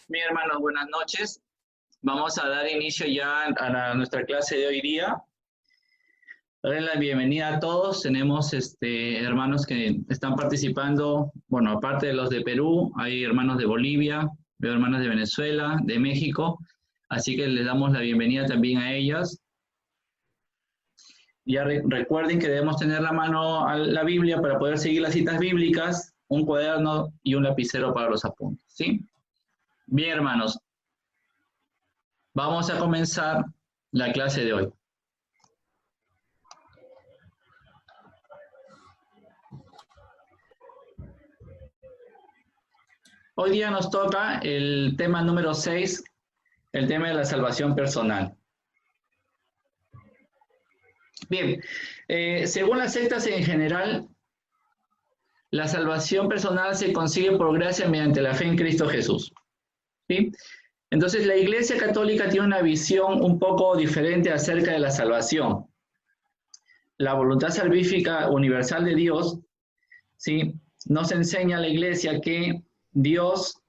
Bien, hermanos, buenas noches. Vamos a dar inicio ya a nuestra clase de hoy día. Darle la bienvenida a todos. Tenemos hermanos que están participando, bueno, aparte de los de Perú, hay hermanos de Bolivia, veo hermanos de Venezuela, de México, así que les damos la bienvenida también a ellas. Ya recuerden que debemos tener la mano a la Biblia para poder seguir las citas bíblicas, un cuaderno y un lapicero para los apuntes, ¿sí? Bien, hermanos, vamos a comenzar la clase de hoy. Hoy día nos toca el tema número 6, el tema de la salvación personal. Bien, según las sectas en general, la salvación personal se consigue por gracia mediante la fe en Cristo Jesús, ¿sí? Entonces, la Iglesia Católica tiene una visión un poco diferente acerca de la salvación. La voluntad salvífica universal de Dios, ¿sí? Nos enseña a la Iglesia que Dios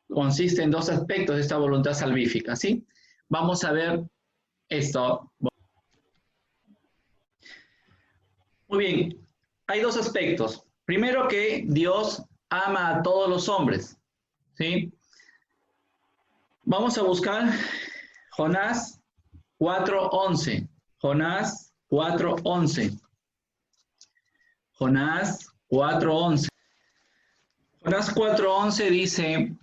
consiste en dos aspectos de esta voluntad salvífica, ¿sí? Vamos a ver esto. Muy bien, hay dos aspectos. Primero, que Dios ama a todos los hombres, ¿sí? Vamos a buscar Jonás 4:11. Jonás 4:11. Jonás 4:11. Jonás 4:11 dice: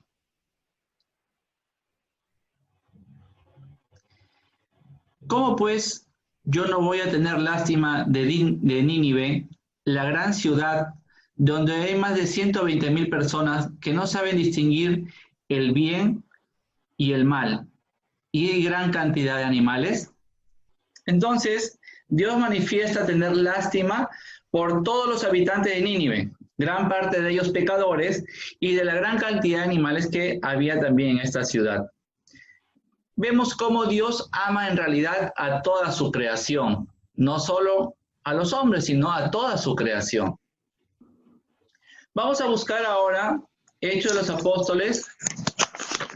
¿cómo pues yo no voy a tener lástima de Nínive, la gran ciudad donde hay más de 120,000 personas que no saben distinguir el bien y el mal, y hay gran cantidad de animales? Entonces, Dios manifiesta tener lástima por todos los habitantes de Nínive, gran parte de ellos pecadores, y de la gran cantidad de animales que había también en esta ciudad. Vemos cómo Dios ama en realidad a toda su creación, no solo a los hombres, sino a toda su creación. Vamos a buscar ahora Hechos de los Apóstoles,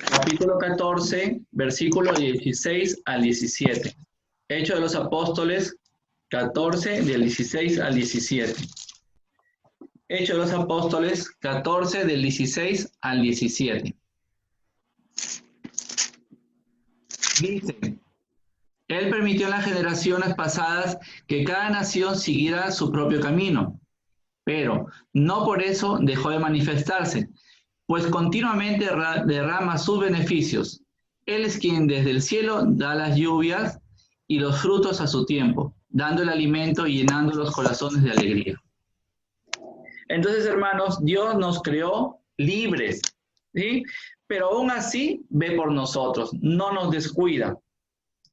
capítulo 14, versículo 16 al 17. Hechos de los Apóstoles 14, del 16 al 17. Hechos de los Apóstoles 14, del 16 al 17. Dice: Él permitió en las generaciones pasadas que cada nación siguiera su propio camino, pero no por eso dejó de manifestarse, pues continuamente derrama sus beneficios. Él es quien desde el cielo da las lluvias y los frutos a su tiempo, dando el alimento y llenando los corazones de alegría. Entonces, hermanos, Dios nos creó libres, ¿sí? Pero aún así ve por nosotros, no nos descuida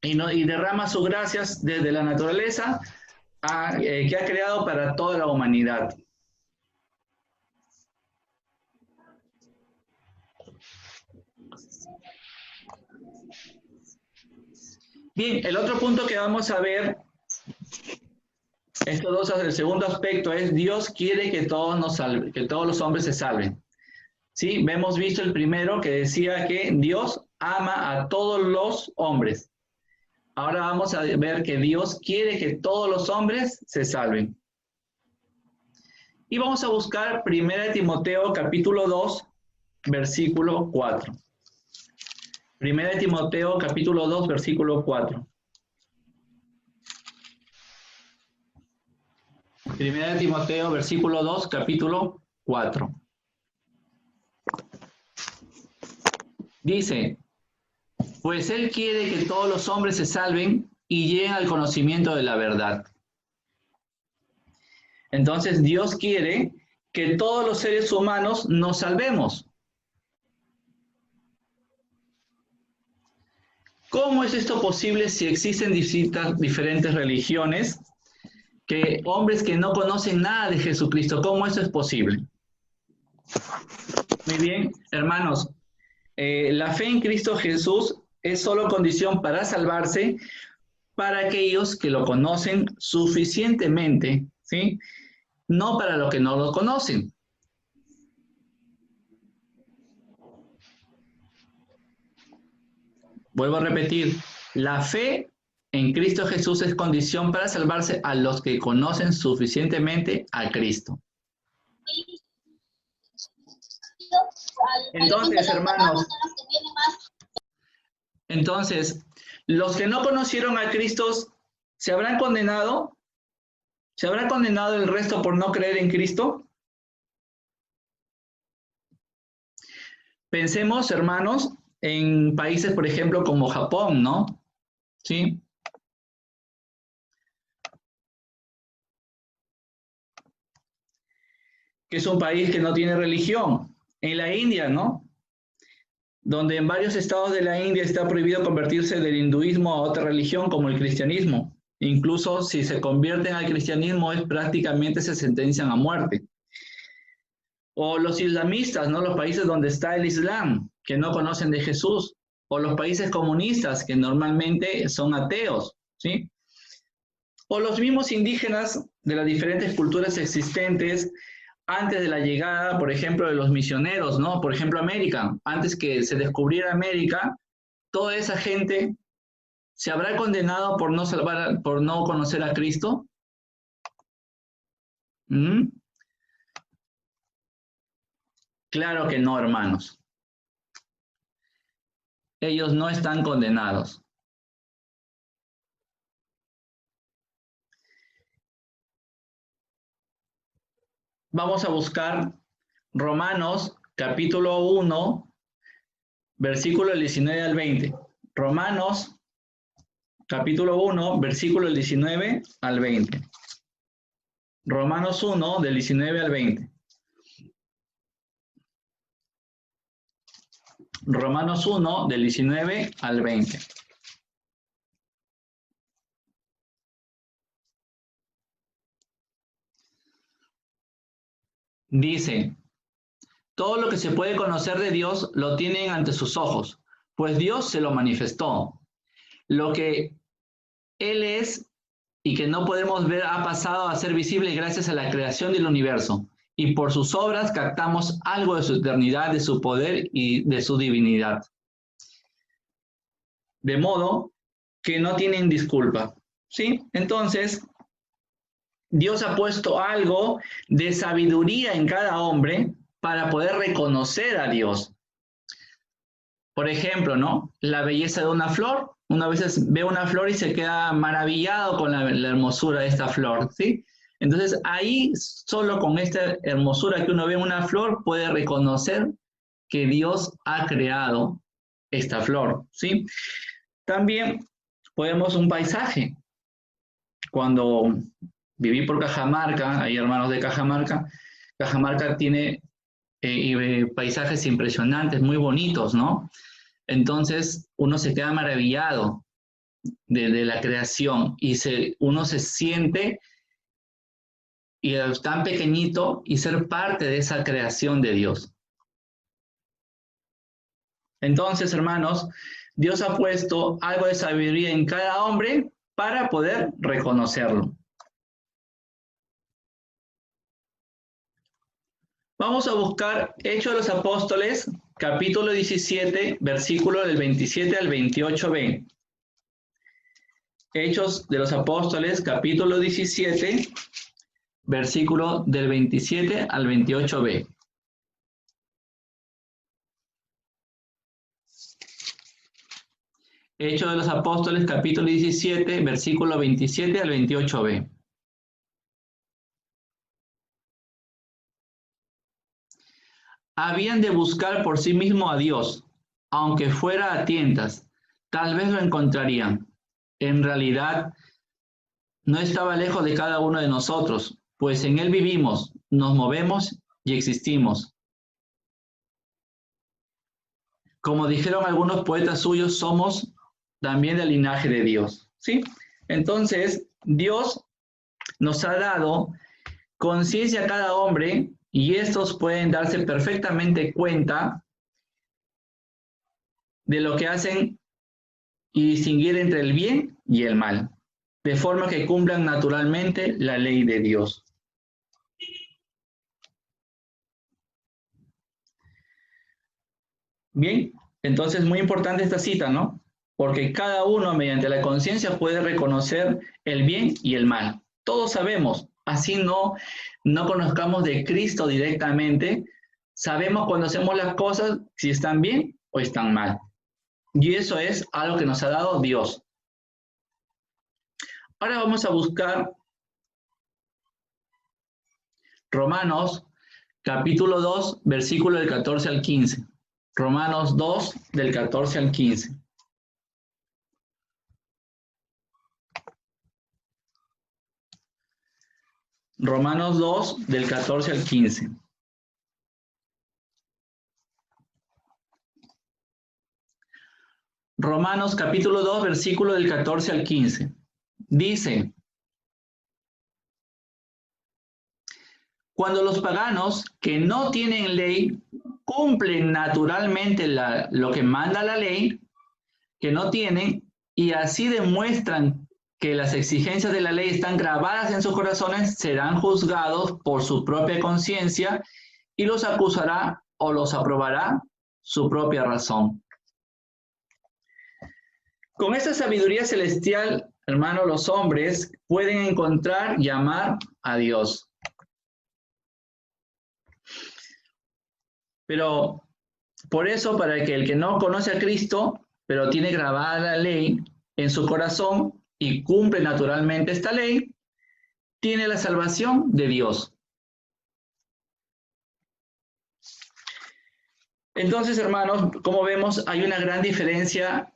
y derrama sus gracias desde la naturaleza que ha creado para toda la humanidad. Bien, el otro punto que vamos a ver, estos dos, el segundo aspecto es: Dios quiere que todos los hombres se salven. ¿Sí? Hemos visto el primero que decía que Dios ama a todos los hombres. Ahora vamos a ver que Dios quiere que todos los hombres se salven. Y vamos a buscar 1 Timoteo capítulo 2, versículo 4. 1 Timoteo capítulo 2, versículo 4. 1 Timoteo versículo 2, capítulo 4. Dice: pues Él quiere que todos los hombres se salven y lleguen al conocimiento de la verdad. Entonces, Dios quiere que todos los seres humanos nos salvemos. ¿Cómo es esto posible si existen diferentes religiones, que hombres que no conocen nada de Jesucristo? ¿Cómo eso es posible? Muy bien, hermanos. La fe en Cristo Jesús es solo condición para salvarse para aquellos que lo conocen suficientemente, ¿sí? no para los que no lo conocen. Vuelvo a repetir, la fe en Cristo Jesús es condición para salvarse a los que conocen suficientemente a Cristo. Entonces, hermanos, los que no conocieron a Cristo, ¿se habrán condenado? ¿Se habrá condenado el resto por no creer en Cristo? Pensemos, hermanos, en países, por ejemplo, como Japón, ¿no? ¿Sí? Que es un país que no tiene religión. En la India, ¿no? Donde en varios estados de la India está prohibido convertirse del hinduismo a otra religión como el cristianismo. Incluso si se convierten al cristianismo, prácticamente se sentencian a muerte. O los islamistas, ¿no? Los países donde está el Islam, que no conocen de Jesús. O los países comunistas, que normalmente son ateos, ¿sí? O los mismos indígenas de las diferentes culturas existentes antes de la llegada, por ejemplo, de los misioneros, ¿no? Por ejemplo, América. Antes que se descubriera América, toda esa gente se habrá condenado por no conocer a Cristo. ¿Mm? Claro que no, hermanos. Ellos no están condenados. Vamos a buscar Romanos capítulo 1, versículo 19 al 20. Romanos capítulo 1, versículo 19 al 20. Romanos 1, del 19 al 20. Romanos 1, del 19 al 20. Dice, todo lo que se puede conocer de Dios lo tienen ante sus ojos, pues Dios se lo manifestó. Lo que Él es y que no podemos ver ha pasado a ser visible gracias a la creación del universo, y por sus obras captamos algo de su eternidad, de su poder y de su divinidad. De modo que no tienen disculpa, ¿sí? Entonces, Dios ha puesto algo de sabiduría en cada hombre para poder reconocer a Dios. Por ejemplo, ¿no? La belleza de una flor. Uno a veces ve una flor y se queda maravillado con la hermosura de esta flor, ¿sí? Entonces, ahí, solo con esta hermosura que uno ve en una flor, puede reconocer que Dios ha creado esta flor, ¿sí? También podemos un paisaje. Cuando viví por Cajamarca, hay hermanos de Cajamarca, Cajamarca tiene paisajes impresionantes, muy bonitos, ¿no? Entonces uno se queda maravillado de la creación y uno se siente y es tan pequeñito y ser parte de esa creación de Dios. Entonces, hermanos, Dios ha puesto algo de sabiduría en cada hombre para poder reconocerlo. Vamos a buscar Hechos de los Apóstoles, capítulo 17, versículo del 27 al 28b. Hechos de los Apóstoles, capítulo 17, versículo del 27 al 28b. Hechos de los Apóstoles, capítulo 17, versículo 27 al 28b. Habían de buscar por sí mismo a Dios, aunque fuera a tientas, tal vez lo encontrarían. En realidad, no estaba lejos de cada uno de nosotros, pues en Él vivimos, nos movemos y existimos. Como dijeron algunos poetas suyos, somos también del linaje de Dios, ¿sí? Entonces, Dios nos ha dado conciencia a cada hombre y estos pueden darse perfectamente cuenta de lo que hacen y distinguir entre el bien y el mal, de forma que cumplan naturalmente la ley de Dios. Bien, entonces muy importante esta cita, ¿no? Porque cada uno mediante la conciencia puede reconocer el bien y el mal. Todos sabemos, así no conozcamos de Cristo directamente, sabemos cuando hacemos las cosas si están bien o están mal. Y eso es algo que nos ha dado Dios. Ahora vamos a buscar Romanos capítulo 2, versículo del 14 al 15. Romanos 2, del 14 al 15. Romanos 2, del 14 al 15. Romanos capítulo 2, versículo del 14 al 15. Dice: cuando los paganos que no tienen ley cumplen naturalmente lo que manda la ley, que no tienen, y así demuestran que las exigencias de la ley están grabadas en sus corazones, serán juzgados por su propia conciencia y los acusará o los aprobará su propia razón. Con esta sabiduría celestial, hermanos, los hombres pueden encontrar y amar a Dios. Pero por eso, para que el que no conoce a Cristo, pero tiene grabada la ley en su corazón y cumple naturalmente esta ley, tiene la salvación de Dios. Entonces, hermanos, como vemos, hay una gran diferencia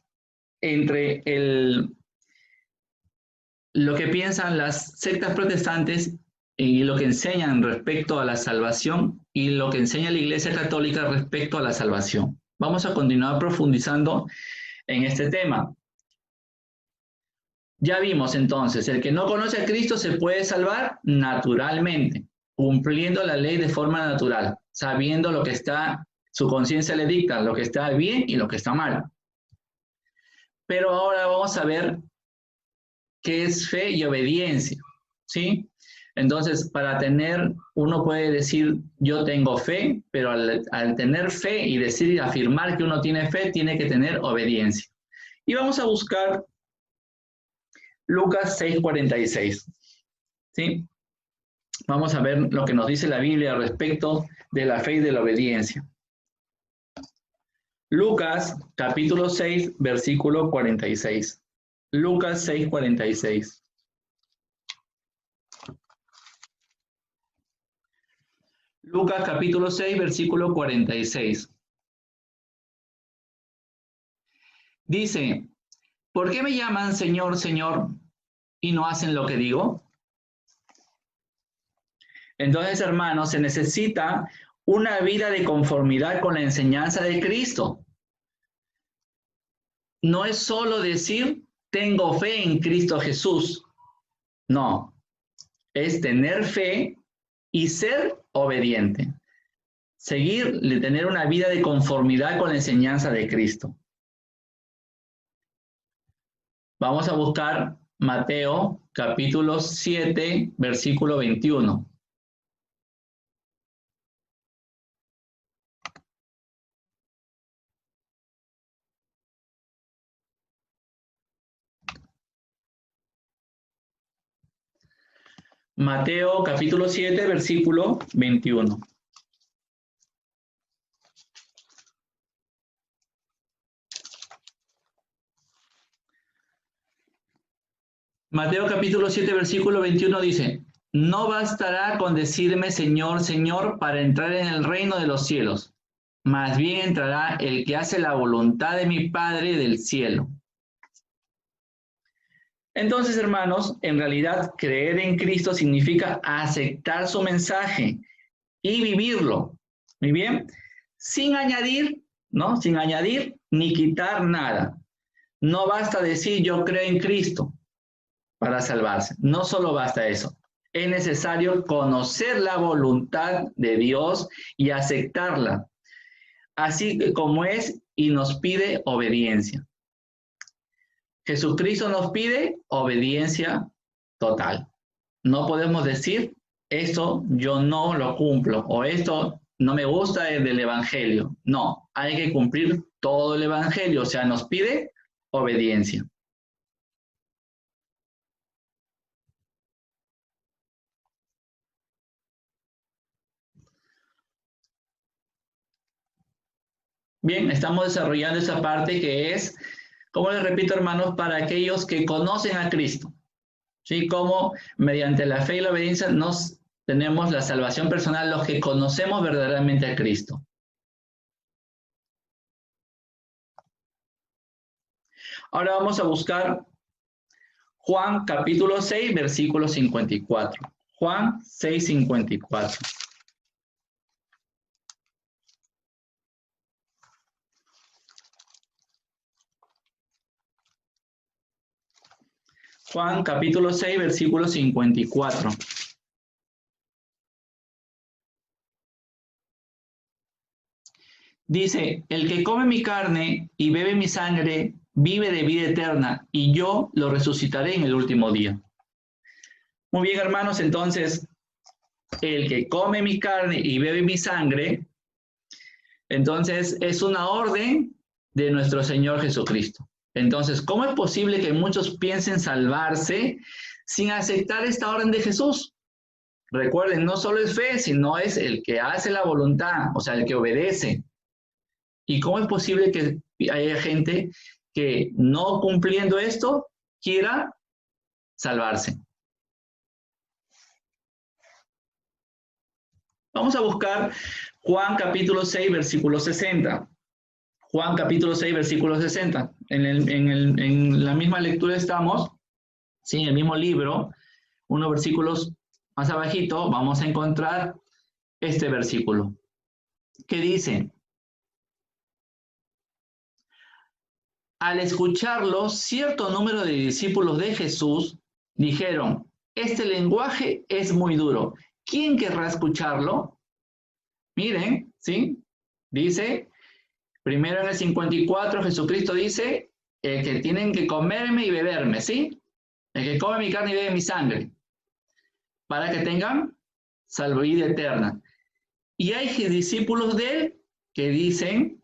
entre lo que piensan las sectas protestantes y lo que enseñan respecto a la salvación y lo que enseña la Iglesia Católica respecto a la salvación. Vamos a continuar profundizando en este tema. Ya vimos entonces, el que no conoce a Cristo se puede salvar naturalmente, cumpliendo la ley de forma natural, sabiendo lo que está, su conciencia le dicta, lo que está bien y lo que está mal. Pero ahora vamos a ver qué es fe y obediencia, ¿sí? Entonces, para tener, uno puede decir, yo tengo fe, pero al tener fe y decir y afirmar que uno tiene fe, tiene que tener obediencia. Y vamos a buscar Lucas 6:46, ¿sí? Vamos a ver lo que nos dice la Biblia respecto de la fe y de la obediencia. Lucas capítulo 6, versículo 46. Lucas 6:46. Lucas capítulo 6, versículo 46. Dice: ¿por qué me llaman Señor, Señor, y no hacen lo que digo? Entonces, hermanos, se necesita una vida de conformidad con la enseñanza de Cristo. No es solo decir, tengo fe en Cristo Jesús. No, es tener fe y ser obediente. Tener una vida de conformidad con la enseñanza de Cristo. Vamos a buscar Mateo capítulo 7, versículo 21. Mateo capítulo 7, versículo 21. Mateo capítulo 7, versículo 21 dice: no bastará con decirme Señor, Señor, para entrar en el reino de los cielos. Más bien entrará el que hace la voluntad de mi Padre del cielo. Entonces, hermanos, en realidad creer en Cristo significa aceptar su mensaje y vivirlo. Muy bien, sin añadir, ¿no? Sin añadir ni quitar nada. No basta decir yo creo en Cristo para salvarse. No solo basta eso. Es necesario conocer la voluntad de Dios y aceptarla, así como es, y nos pide obediencia. Jesucristo nos pide obediencia total. No podemos decir, esto yo no lo cumplo, o esto no me gusta el del Evangelio. No, hay que cumplir todo el Evangelio, o sea, nos pide obediencia. Bien, estamos desarrollando esa parte que es, como les repito, hermanos, para aquellos que conocen a Cristo. ¿Sí? Como mediante la fe y la obediencia nos tenemos la salvación personal, los que conocemos verdaderamente a Cristo. Ahora vamos a buscar Juan capítulo 6, versículo 54. Juan 6, 54. Juan capítulo 6, versículo 54. Dice, el que come mi carne y bebe mi sangre, vive de vida eterna, y yo lo resucitaré en el último día. Muy bien, hermanos, entonces, el que come mi carne y bebe mi sangre, entonces es una orden de nuestro Señor Jesucristo. Entonces, ¿cómo es posible que muchos piensen salvarse sin aceptar esta orden de Jesús? Recuerden, no solo es fe, sino es el que hace la voluntad, o sea, el que obedece. ¿Y cómo es posible que haya gente que no cumpliendo esto quiera salvarse? Vamos a buscar Juan capítulo 6, versículo 60. Juan capítulo 6, versículo 60. En la misma lectura estamos, ¿sí? En el mismo libro, unos versículos más abajito, vamos a encontrar este versículo, que dice: al escucharlo, cierto número de discípulos de Jesús dijeron, este lenguaje es muy duro. ¿Quién querrá escucharlo? Miren, ¿sí? Dice, primero en el 54, Jesucristo dice, el que tienen que comerme y beberme, ¿sí? El que come mi carne y bebe mi sangre, para que tengan salvación eterna. Y hay discípulos de él que dicen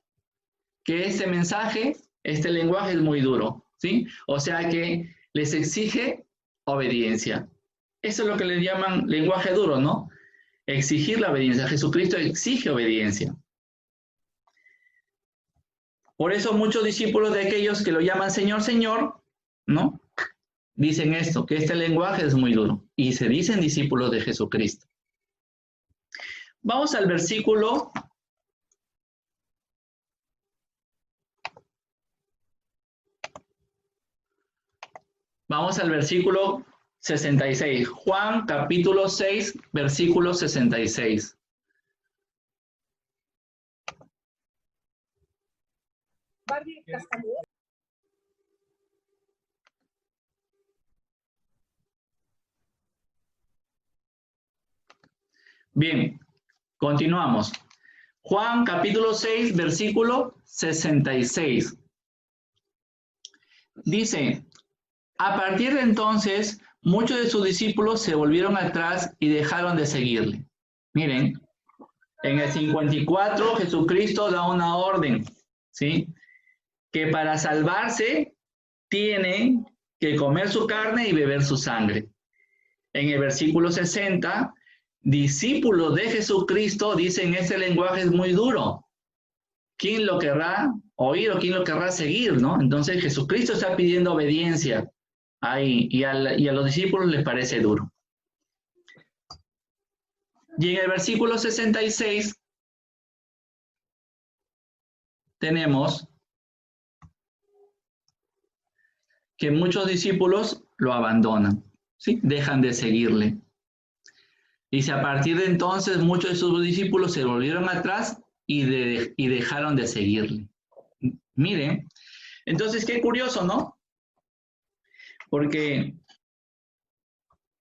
que este mensaje, este lenguaje es muy duro, ¿sí? O sea que les exige obediencia. Eso es lo que le llaman lenguaje duro, ¿no? Exigir la obediencia. Jesucristo exige obediencia. Por eso muchos discípulos de aquellos que lo llaman Señor, Señor, ¿no? Dicen esto, que este lenguaje es muy duro. Y se dicen discípulos de Jesucristo. Vamos al versículo. Vamos al versículo 66. Juan capítulo 6, versículo 66. Bien, continuamos. Juan capítulo 6, versículo 66. Dice, a partir de entonces, muchos de sus discípulos se volvieron atrás y dejaron de seguirle. Miren, en el 54 Jesucristo da una orden, ¿sí? Que para salvarse tienen que comer su carne y beber su sangre. En el versículo 60, discípulos de Jesucristo dicen, este lenguaje es muy duro. ¿Quién lo querrá oír o quién lo querrá seguir, no? Entonces Jesucristo está pidiendo obediencia ahí y a los discípulos les parece duro. Y en el versículo 66 tenemos que muchos discípulos lo abandonan, ¿sí? Dejan de seguirle. Dice, a partir de entonces muchos de sus discípulos se volvieron atrás y dejaron de seguirle. Miren, entonces qué curioso, ¿no? Porque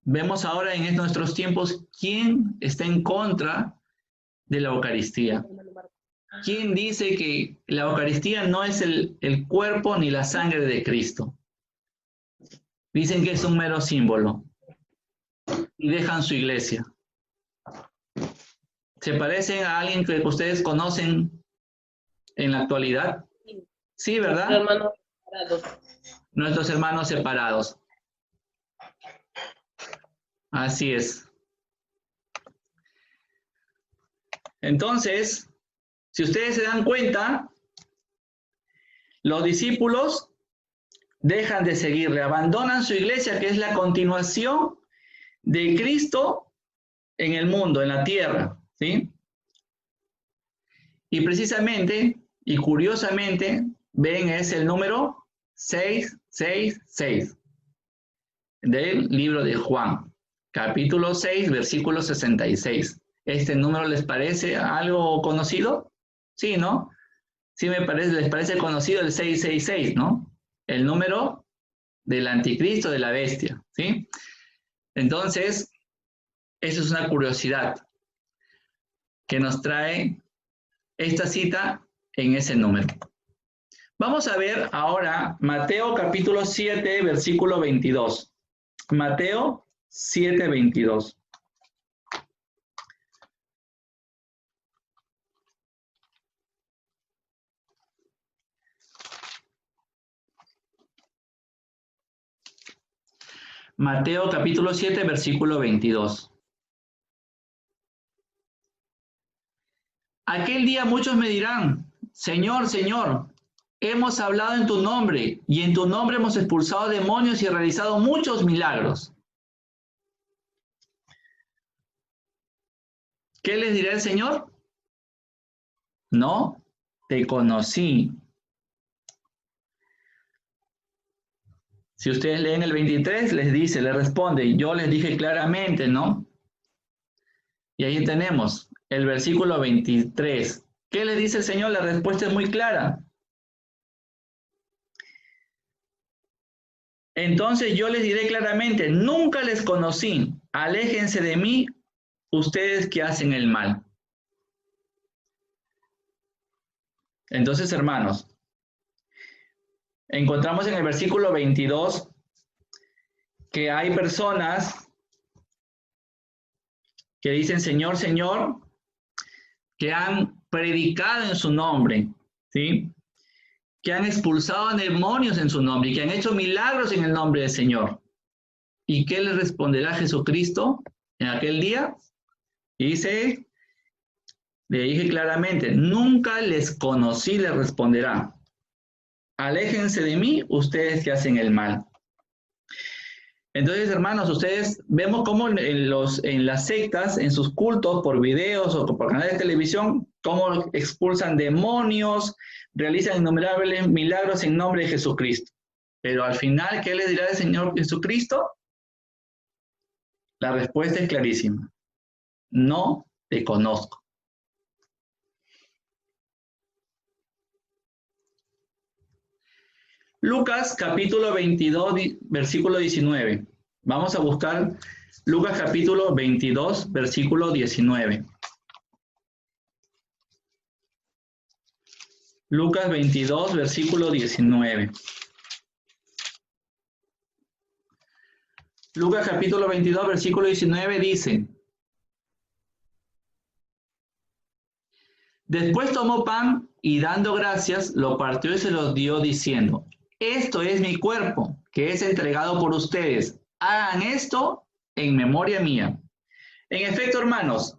vemos ahora en nuestros tiempos quién está en contra de la Eucaristía. ¿Quién dice que la Eucaristía no es el cuerpo ni la sangre de Cristo? Dicen que es un mero símbolo y dejan su iglesia. ¿Se parecen a alguien que ustedes conocen en la actualidad? Sí, ¿verdad? Hermanos separados. Nuestros hermanos separados. Así es. Entonces, si ustedes se dan cuenta, los discípulos dejan de seguirle, abandonan su iglesia, que es la continuación de Cristo en el mundo, en la tierra, ¿sí? Y precisamente, y curiosamente, ven, es el número 666 del libro de Juan, capítulo 6, versículo 66. ¿Este número les parece algo conocido? Sí, ¿no? Sí, les parece conocido el 666, ¿no? El número del anticristo, de la bestia, ¿sí? Entonces, eso es una curiosidad que nos trae esta cita en ese número. Vamos a ver ahora Mateo capítulo 7, versículo 22. Mateo 7, 22. Mateo capítulo 7, versículo 22. Aquel día muchos me dirán, Señor, Señor, hemos hablado en tu nombre y en tu nombre hemos expulsado demonios y realizado muchos milagros. ¿Qué les dirá el Señor? No te conocí. Si ustedes leen el 23, les dice, les responde, yo les dije claramente, ¿no? Y ahí tenemos el versículo 23. ¿Qué le dice el Señor? La respuesta es muy clara. Entonces yo les diré claramente, nunca les conocí, aléjense de mí, ustedes que hacen el mal. Entonces, hermanos, encontramos en el versículo 22 que hay personas que dicen, Señor, Señor, que han predicado en su nombre, ¿sí? Que han expulsado demonios en su nombre y que han hecho milagros en el nombre del Señor. ¿Y qué les responderá Jesucristo en aquel día? Dice, le dije claramente, nunca les conocí, les responderá. Aléjense de mí, ustedes que hacen el mal. Entonces, hermanos, ustedes vemos cómo en las sectas, en sus cultos, por videos o por canales de televisión, cómo expulsan demonios, realizan innumerables milagros en nombre de Jesucristo. Pero al final, ¿qué les dirá el Señor Jesucristo? La respuesta es clarísima. No te conozco. Lucas capítulo 22, versículo 19. Vamos a buscar Lucas capítulo 22, versículo 19. Lucas 22, versículo 19. Lucas capítulo 22, versículo 19 dice, después tomó pan y dando gracias, lo partió y se lo dio diciendo, esto es mi cuerpo, que es entregado por ustedes. Hagan esto en memoria mía. En efecto, hermanos,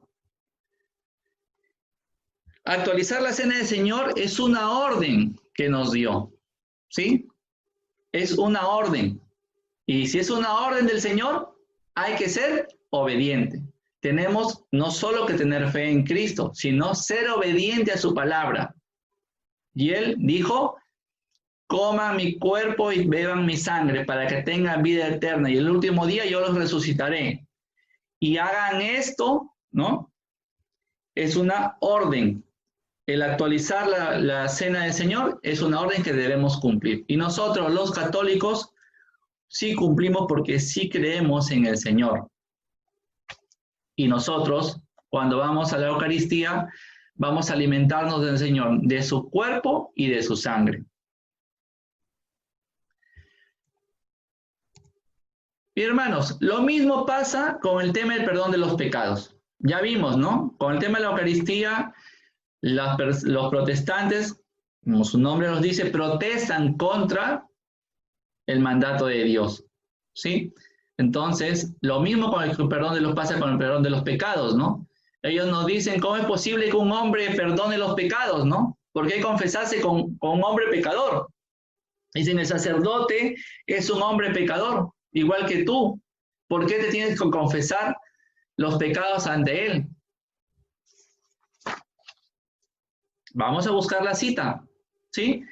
actualizar la cena del Señor es una orden que nos dio, ¿sí? Es una orden. Y si es una orden del Señor, hay que ser obediente. Tenemos no solo que tener fe en Cristo, sino ser obediente a su palabra. Y Él dijo, coman mi cuerpo y beban mi sangre para que tengan vida eterna y el último día yo los resucitaré. Y hagan esto, ¿no? Es una orden. El actualizar la cena del Señor es una orden que debemos cumplir. Y nosotros, los católicos, sí cumplimos porque sí creemos en el Señor. Y nosotros, cuando vamos a la Eucaristía, vamos a alimentarnos del Señor, de su cuerpo y de su sangre. Y hermanos, lo mismo pasa con el tema del perdón de los pecados. Ya vimos, ¿no? Con el tema de la Eucaristía, los protestantes, como su nombre nos dice, protestan contra el mandato de Dios, ¿sí? Entonces, lo mismo con el perdón de los pasa con el perdón de los pecados, ¿no? Ellos nos dicen, ¿cómo es posible que un hombre perdone los pecados, ¿no? ¿Por qué confesarse con un hombre pecador? Dicen, el sacerdote es un hombre pecador, igual que tú. ¿Por qué te tienes que confesar los pecados ante él? Vamos a buscar la cita, ¿sí?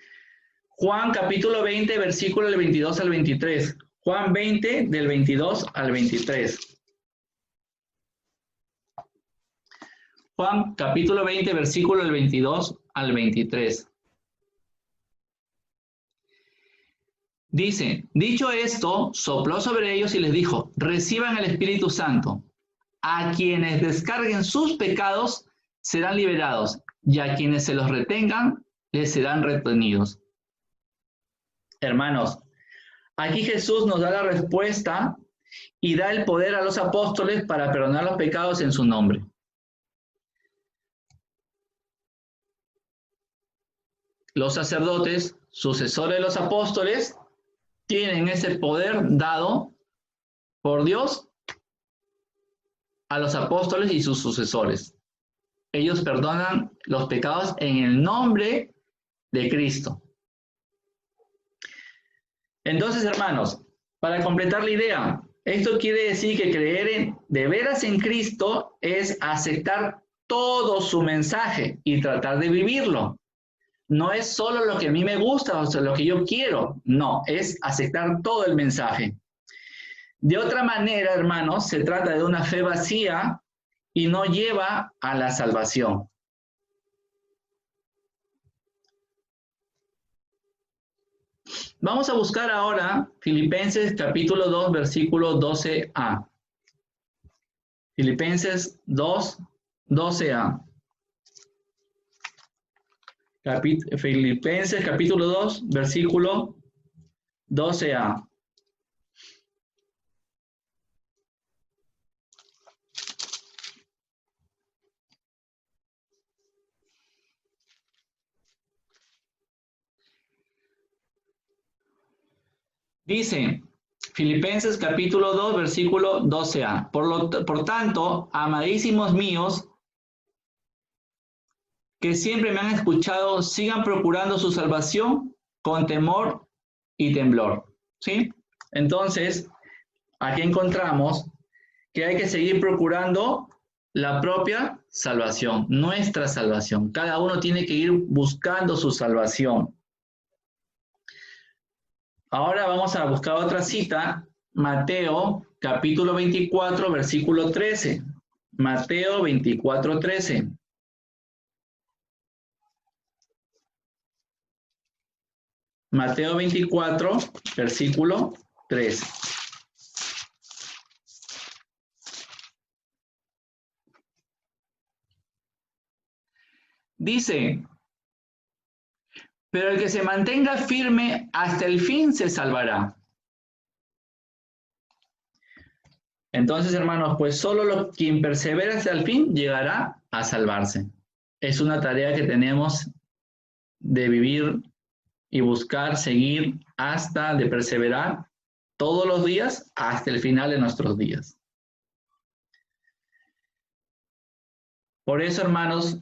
Juan capítulo 20, versículo del 22 al 23. Juan 20, del 22 al 23. Juan capítulo 20, versículo del 22 al 23. Dice, dicho esto, sopló sobre ellos y les dijo, reciban el Espíritu Santo. A quienes descarguen sus pecados serán liberados, y a quienes se los retengan les serán retenidos. Hermanos, aquí Jesús nos da la respuesta y da el poder a los apóstoles para perdonar los pecados en su nombre. Los sacerdotes, sucesores de los apóstoles, tienen ese poder dado por Dios a los apóstoles y sus sucesores. Ellos perdonan los pecados en el nombre de Cristo. Entonces, hermanos, para completar la idea, esto quiere decir que creer de veras en Cristo es aceptar todo su mensaje y tratar de vivirlo. No es solo lo que a mí me gusta o sea, lo que yo quiero, no, es aceptar todo el mensaje. De otra manera, hermanos, se trata de una fe vacía y no lleva a la salvación. Vamos a buscar ahora Filipenses capítulo 2, versículo 12a. Filipenses 2, 12a. Filipenses capítulo 2, versículo 12a. Dice, Filipenses capítulo 2, versículo 12a. Por tanto, amadísimos míos, que siempre me han escuchado, sigan procurando su salvación con temor y temblor. ¿Sí? Entonces, aquí encontramos que hay que seguir procurando la propia salvación, nuestra salvación. Cada uno tiene que ir buscando su salvación. Ahora vamos a buscar otra cita, Mateo capítulo 24, versículo 13. Mateo 24, 13. Mateo 24, versículo 13. Dice, pero el que se mantenga firme hasta el fin se salvará. Entonces, hermanos, pues solo quien persevera hasta el fin llegará a salvarse. Es una tarea que tenemos de vivir y buscar, seguir hasta de perseverar todos los días hasta el final de nuestros días. Por eso, hermanos,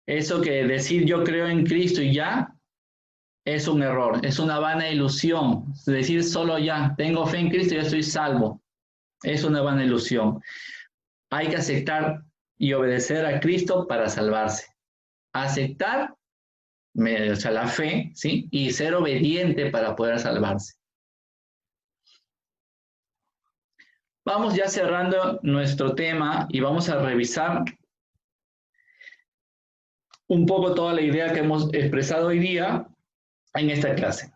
eso que decir yo creo en Cristo y ya es un error, es una vana ilusión. Decir solo ya, tengo fe en Cristo y ya estoy salvo. Es una vana ilusión. Hay que aceptar y obedecer a Cristo para salvarse. Aceptar, o sea, la fe, ¿sí? Y ser obediente para poder salvarse. Vamos ya cerrando nuestro tema y vamos a revisar un poco toda la idea que hemos expresado hoy día en esta clase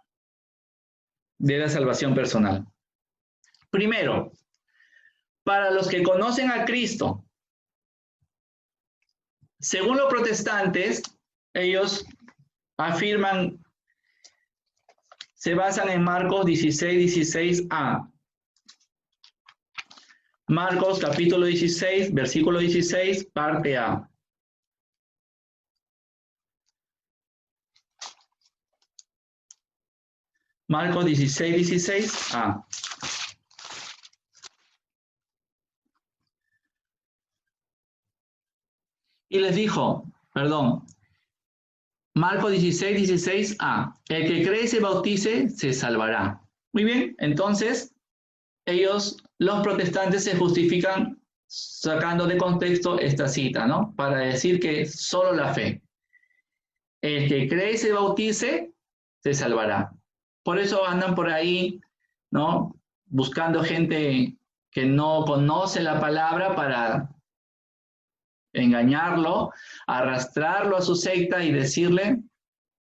de la salvación personal. Primero, para los que conocen a Cristo, según los protestantes, ellos afirman, se basan en Marcos 16, 16a. Marcos capítulo 16, versículo 16, parte A. Marcos 16, 16, A. Y les dijo, perdón, Marcos 16, 16, A. El que cree y se bautice, se salvará. Muy bien, entonces, ellos, los protestantes, se justifican sacando de contexto esta cita, ¿no? Para decir que solo la fe. El que cree y se bautice, se salvará. Por eso andan por ahí, ¿no? Buscando gente que no conoce la palabra para engañarlo, arrastrarlo a su secta y decirle,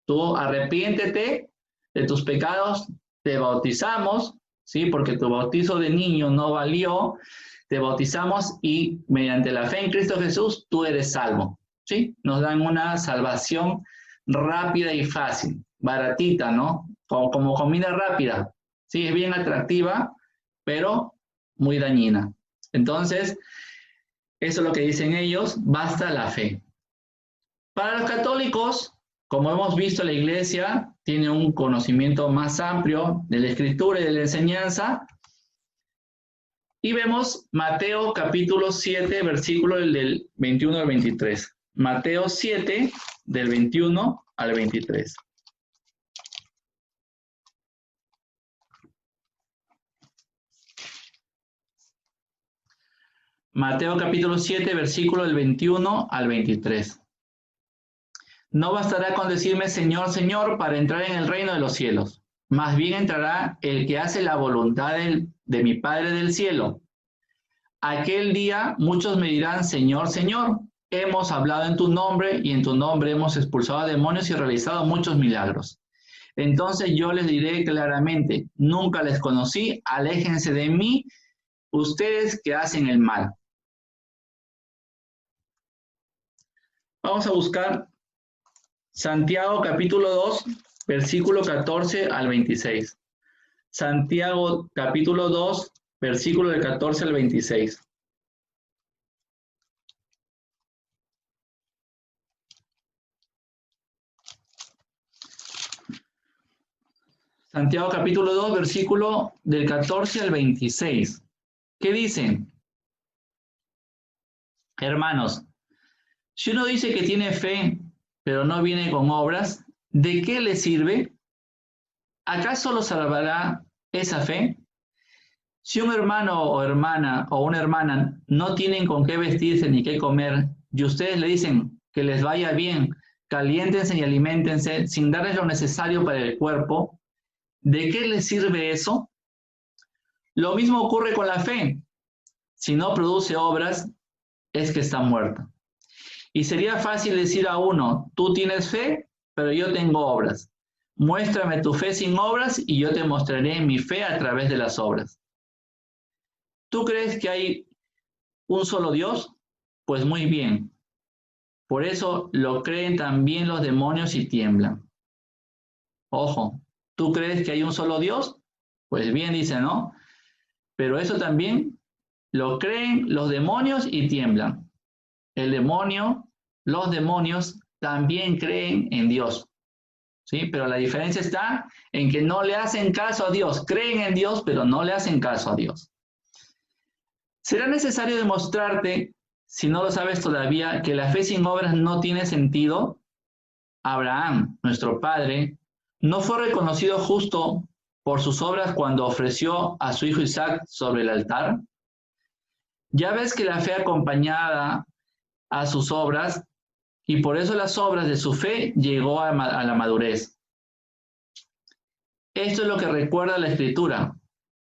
tú arrepiéntete de tus pecados, te bautizamos, ¿sí? Porque tu bautizo de niño no valió, te bautizamos y mediante la fe en Cristo Jesús tú eres salvo, ¿sí? Nos dan una salvación rápida y fácil, baratita, ¿no? Como comida rápida, ¿sí? Es bien atractiva, pero muy dañina. Entonces, eso es lo que dicen ellos, basta la fe. Para los católicos, como hemos visto, la Iglesia tiene un conocimiento más amplio de la Escritura y de la enseñanza. Y vemos Mateo capítulo 7, versículo del 21 al 23. Mateo 7, del 21 al 23. Mateo capítulo 7, versículo del 21 al 23. No bastará con decirme Señor, Señor, para entrar en el reino de los cielos. Más bien entrará el que hace la voluntad de mi Padre del cielo. Aquel día muchos me dirán, Señor, Señor, hemos hablado en tu nombre y en tu nombre hemos expulsado a demonios y realizado muchos milagros. Entonces yo les diré claramente, nunca les conocí, aléjense de mí, ustedes que hacen el mal. Vamos a buscar Santiago capítulo 2, versículo 14 al 26. Santiago capítulo 2, versículo del 14 al 26. Santiago capítulo 2, versículo del 14 al 26. ¿Qué dicen? Hermanos, si uno dice que tiene fe, pero no viene con obras, ¿de qué le sirve? ¿Acaso lo salvará esa fe? Si un hermano o hermana o una hermana no tienen con qué vestirse ni qué comer, y ustedes le dicen que les vaya bien, caliéntense y aliméntense sin darles lo necesario para el cuerpo, ¿de qué les sirve eso? Lo mismo ocurre con la fe. Si no produce obras, es que está muerta. Y sería fácil decir a uno, tú tienes fe, pero yo tengo obras. Muéstrame tu fe sin obras y yo te mostraré mi fe a través de las obras. ¿Tú crees que hay un solo Dios? Pues muy bien. Por eso lo creen también los demonios y tiemblan. Ojo, ¿tú crees que hay un solo Dios? Pues bien, dice, ¿no? Pero eso también lo creen los demonios y tiemblan. El demonio, los demonios también creen en Dios. ¿Sí? Pero la diferencia está en que no le hacen caso a Dios. Creen en Dios, pero no le hacen caso a Dios. Será necesario demostrarte, si no lo sabes todavía, que la fe sin obras no tiene sentido. Abraham, nuestro padre, no fue reconocido justo por sus obras cuando ofreció a su hijo Isaac sobre el altar. Ya ves que la fe acompañada a sus obras, y por eso las obras de su fe llegó a la madurez. Esto es lo que recuerda la Escritura.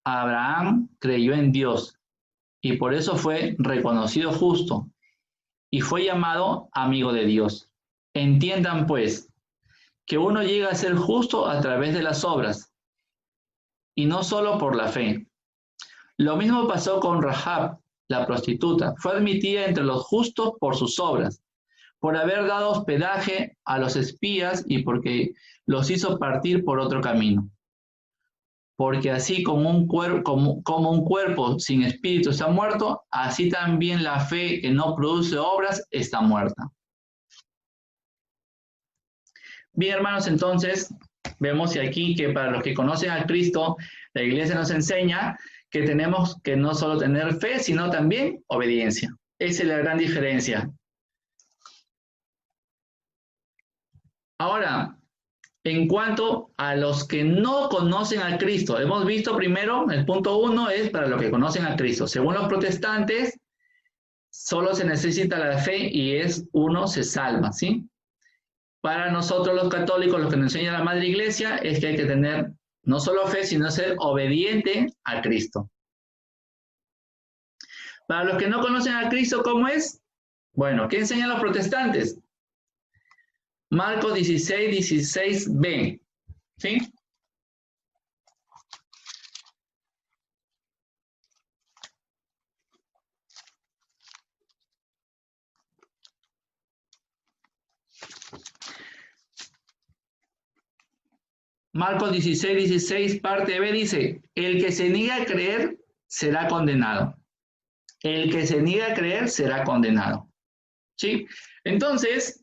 Abraham creyó en Dios y por eso fue reconocido justo y fue llamado amigo de Dios. Entiendan pues que uno llega a ser justo a través de las obras y no solo por la fe. Lo mismo pasó con Rahab, la prostituta. Fue admitida entre los justos por sus obras, por haber dado hospedaje a los espías y porque los hizo partir por otro camino. porque así como un cuerpo sin espíritu está muerto, así también la fe que no produce obras está muerta. Bien, hermanos, entonces vemos aquí que para los que conocen a Cristo, la Iglesia nos enseña que tenemos que no solo tener fe, sino también obediencia. Esa es la gran diferencia. Ahora, en cuanto a los que no conocen a Cristo, hemos visto primero, el punto 1 es para los que conocen a Cristo. Según los protestantes, solo se necesita la fe y uno se salva, ¿sí? Para nosotros los católicos, lo que nos enseña la Madre Iglesia es que hay que tener no solo fe, sino ser obediente a Cristo. Para los que no conocen a Cristo, ¿cómo es? Bueno, ¿qué enseñan los protestantes? Marcos 16:16b, ¿sí? Marcos 16:16, parte B, dice, el que se niega a creer será condenado. El que se niega a creer será condenado. ¿Sí? Entonces,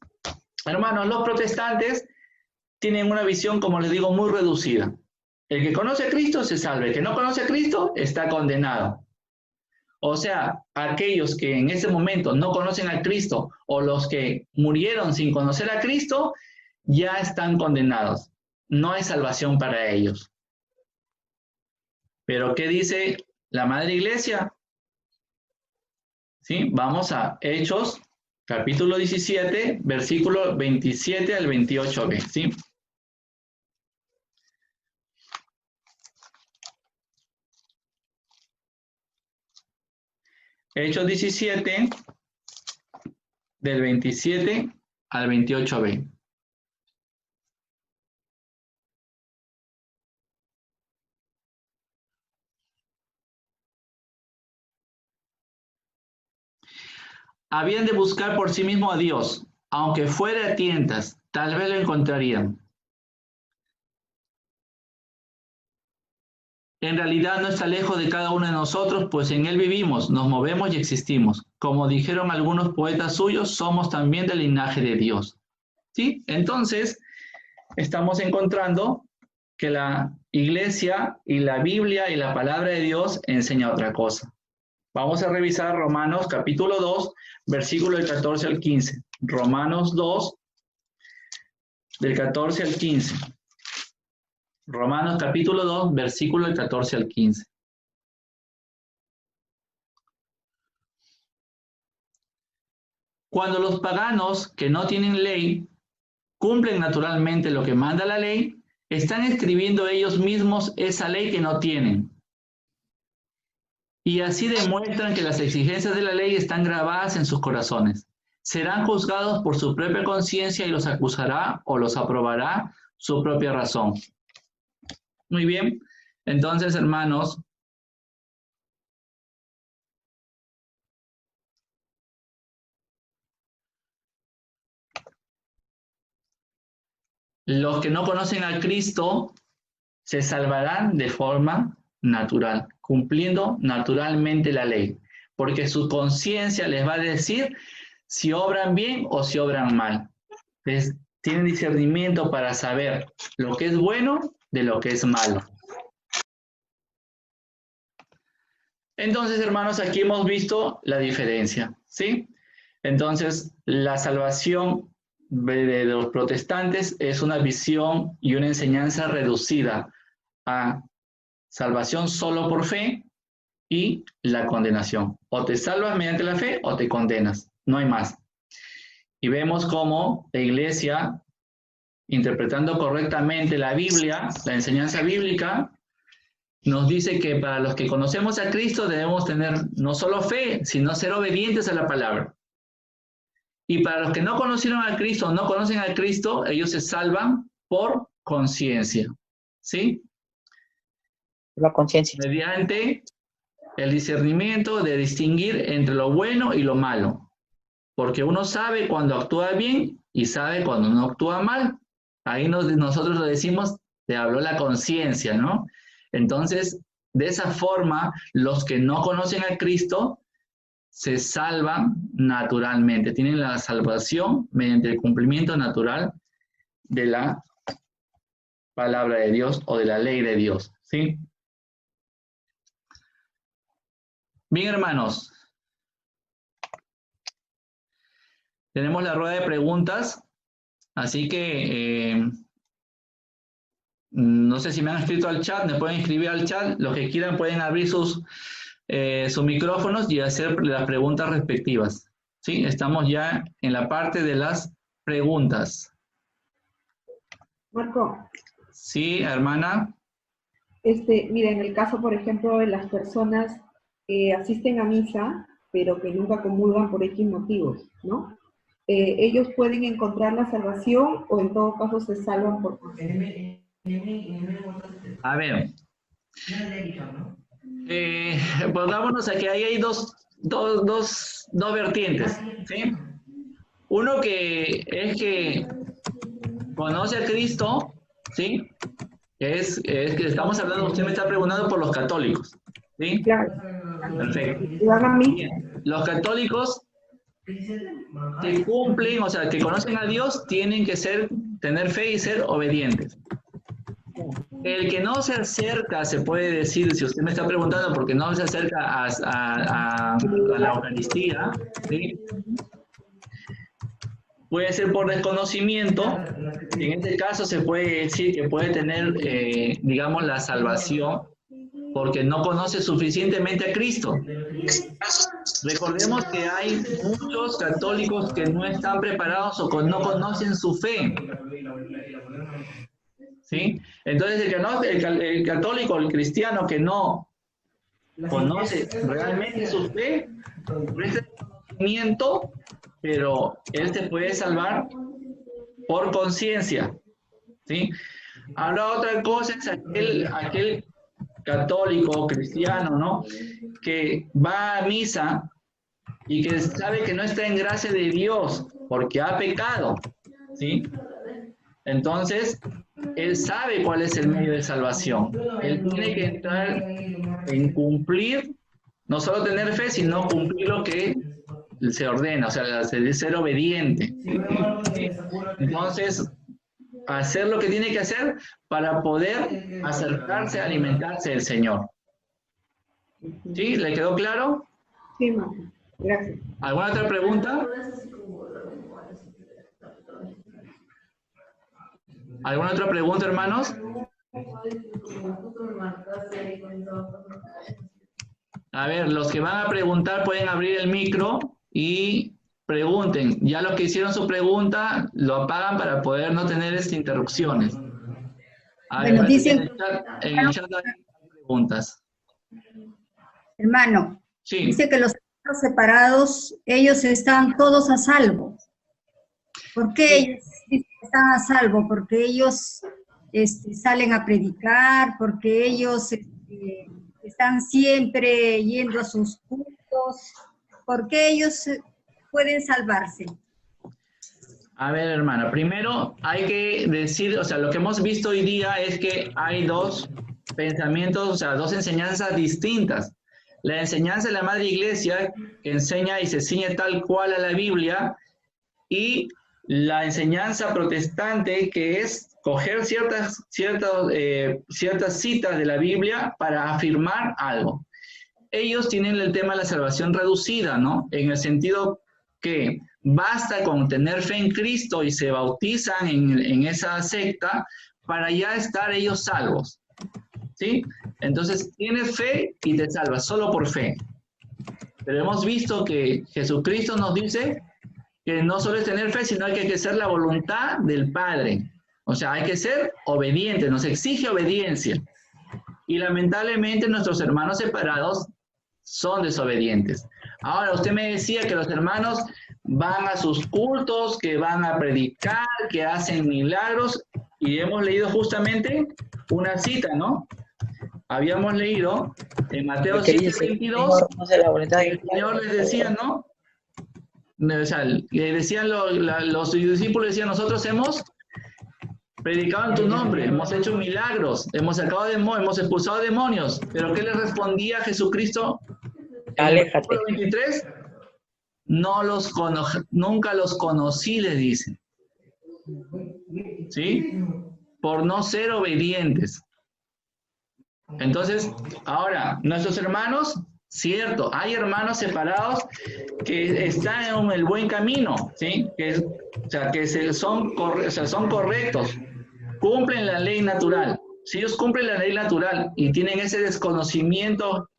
hermanos, los protestantes tienen una visión, como les digo, muy reducida. El que conoce a Cristo se salva, el que no conoce a Cristo está condenado. O sea, aquellos que en ese momento no conocen a Cristo o los que murieron sin conocer a Cristo, ya están condenados. No hay salvación para ellos. Pero ¿qué dice la Madre Iglesia? ¿Sí? Vamos a Hechos, capítulo 17, versículo 27 al 28b, ¿sí? Hechos 17, del 27 al 28b. Habían de buscar por sí mismos a Dios, aunque fuera a tientas, tal vez lo encontrarían. En realidad no está lejos de cada uno de nosotros, pues en Él vivimos, nos movemos y existimos. Como dijeron algunos poetas suyos, somos también del linaje de Dios. ¿Sí? Entonces, estamos encontrando que la Iglesia y la Biblia y la palabra de Dios enseña otra cosa. Vamos a revisar Romanos capítulo 2, versículo del 14 al 15. Romanos 2, del 14 al 15. Romanos capítulo 2, versículo del 14 al 15. Cuando los paganos que no tienen ley cumplen naturalmente lo que manda la ley, están escribiendo ellos mismos esa ley que no tienen. Y así demuestran que las exigencias de la ley están grabadas en sus corazones. Serán juzgados por su propia conciencia y los acusará o los aprobará su propia razón. Muy bien, entonces, hermanos, los que no conocen a Cristo se salvarán de forma natural, cumpliendo naturalmente la ley, porque su conciencia les va a decir si obran bien o si obran mal. Tienen discernimiento para saber lo que es bueno de lo que es malo. Entonces, hermanos, aquí hemos visto la diferencia, ¿sí? Entonces, la salvación de los protestantes es una visión y una enseñanza reducida a salvación solo por fe y la condenación. O te salvas mediante la fe o te condenas, no hay más. Y vemos cómo la Iglesia, interpretando correctamente la Biblia, la enseñanza bíblica, nos dice que para los que conocemos a Cristo debemos tener no solo fe, sino ser obedientes a la palabra. Y para los que no conocieron a Cristo, no conocen a Cristo, ellos se salvan por conciencia, ¿sí? La conciencia. Mediante el discernimiento de distinguir entre lo bueno y lo malo. Porque uno sabe cuando actúa bien y sabe cuando no actúa mal. Ahí nosotros lo decimos, te habló la conciencia, ¿no? Entonces, de esa forma, los que no conocen a Cristo se salvan naturalmente, tienen la salvación mediante el cumplimiento natural de la palabra de Dios o de la ley de Dios, ¿sí? Bien, hermanos. Tenemos la rueda de preguntas, así que no sé si me han escrito al chat, me pueden escribir al chat, los que quieran pueden abrir sus micrófonos y hacer las preguntas respectivas. ¿Sí? Estamos ya en la parte de las preguntas. Marco. Sí, hermana. Mira, en el caso, por ejemplo, de las personas que asisten a misa, pero que nunca comulgan por X motivos, ¿no? ¿Ellos pueden encontrar la salvación o en todo caso se salvan por conciencia? A ver. Pongámonos a que ahí hay dos vertientes, ¿sí? Uno que es que conoce a Cristo, ¿sí? Es que estamos hablando, usted me está preguntando por los católicos, ¿sí? Claro. Perfecto. Bien. Los católicos que cumplen, o sea, que conocen a Dios, tienen que tener fe y ser obedientes. El que no se acerca, se puede decir, si usted me está preguntando por qué no se acerca a la Eucaristía, ¿sí? Puede ser por desconocimiento, y en este caso se puede decir que puede tener, digamos, la salvación, porque no conoce suficientemente a Cristo. Recordemos que hay muchos católicos que no están preparados o no conocen su fe. ¿Sí? Entonces el católico, el cristiano que no conoce realmente su fe, recibe conocimiento, pero él se puede salvar por conciencia. ¿Sí? Ahora otra cosa es aquel católico, cristiano, ¿no? Que va a misa y que sabe que no está en gracia de Dios porque ha pecado, ¿sí? Entonces, él sabe cuál es el medio de salvación. Él tiene que entrar en cumplir, no solo tener fe, sino cumplir lo que se ordena, o sea, ser obediente. Entonces, hacer lo que tiene que hacer para poder acercarse, alimentarse del Señor. ¿Sí? ¿Le quedó claro? Sí, mamá. Gracias. ¿Alguna otra pregunta? ¿Alguna otra pregunta, hermanos? A ver, los que van a preguntar pueden abrir el micro y pregunten. Ya los que hicieron su pregunta lo apagan para poder no tener interrupciones. A ver, Bueno, dicen, en el chat hay preguntas. Hermano, Sí. Dice que los separados, ellos están todos a salvo. ¿Por qué ellos están a salvo? Porque ellos salen a predicar, porque ellos están siempre yendo a sus cultos, porque ellos pueden salvarse. A ver, hermana, primero hay que decir, o sea, lo que hemos visto hoy día es que hay dos pensamientos, o sea, dos enseñanzas distintas. La enseñanza de la Madre Iglesia, que enseña y se ciñe tal cual a la Biblia, y la enseñanza protestante, que es coger ciertas citas de la Biblia para afirmar algo. Ellos tienen el tema de la salvación reducida, ¿no? En el sentido que basta con tener fe en Cristo y se bautizan en esa secta para ya estar ellos salvos, ¿sí? Entonces, tienes fe y te salvas, solo por fe. Pero hemos visto que Jesucristo nos dice que no solo es tener fe, sino que hay que hacer la voluntad del Padre. O sea, hay que ser obediente, nos exige obediencia. Y lamentablemente nuestros hermanos separados son desobedientes. Ahora, usted me decía que los hermanos van a sus cultos, que van a predicar, que hacen milagros, y hemos leído justamente una cita, ¿no? Habíamos leído en Mateo 7:22, el Señor les decía, ¿no? O sea, le decían los discípulos, decían, nosotros hemos predicado en tu nombre, hemos hecho milagros, hemos sacado demonios, hemos expulsado demonios. Pero ¿qué le respondía Jesucristo? Aléjate. En el versículo 23, nunca los conocí, le dice. ¿Sí? Por no ser obedientes. Entonces, ahora, nuestros hermanos, cierto, hay hermanos separados que están en el buen camino, ¿sí? Son correctos, cumplen la ley natural. Si ellos cumplen la ley natural y tienen ese desconocimiento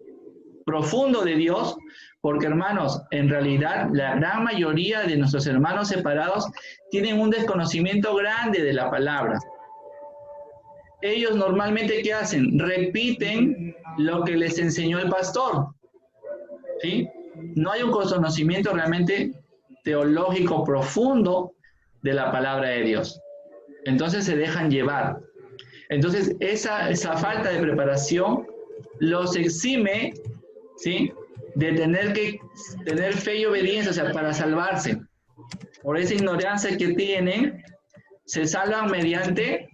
profundo de Dios, porque hermanos, en realidad la gran mayoría de nuestros hermanos separados tienen un desconocimiento grande de la palabra. Ellos normalmente, ¿qué hacen? Repiten lo que les enseñó el pastor, ¿sí? No hay un conocimiento realmente teológico profundo de la palabra de Dios. Entonces se dejan llevar. Entonces esa falta de preparación los exime, ¿sí?, de tener que tener fe y obediencia, o sea, para salvarse. Por esa ignorancia que tienen, se salvan mediante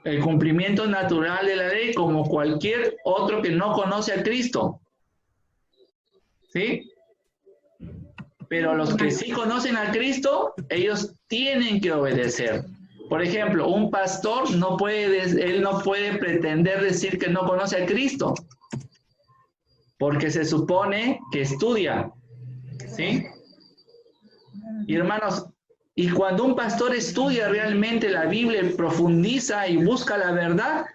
el cumplimiento natural de la ley, como cualquier otro que no conoce a Cristo. ¿Sí? Pero los que sí conocen a Cristo, ellos tienen que obedecer. Por ejemplo, un pastor él no puede pretender decir que no conoce a Cristo, porque se supone que estudia, ¿sí? Y hermanos, y cuando un pastor estudia realmente la Biblia, profundiza y busca la verdad,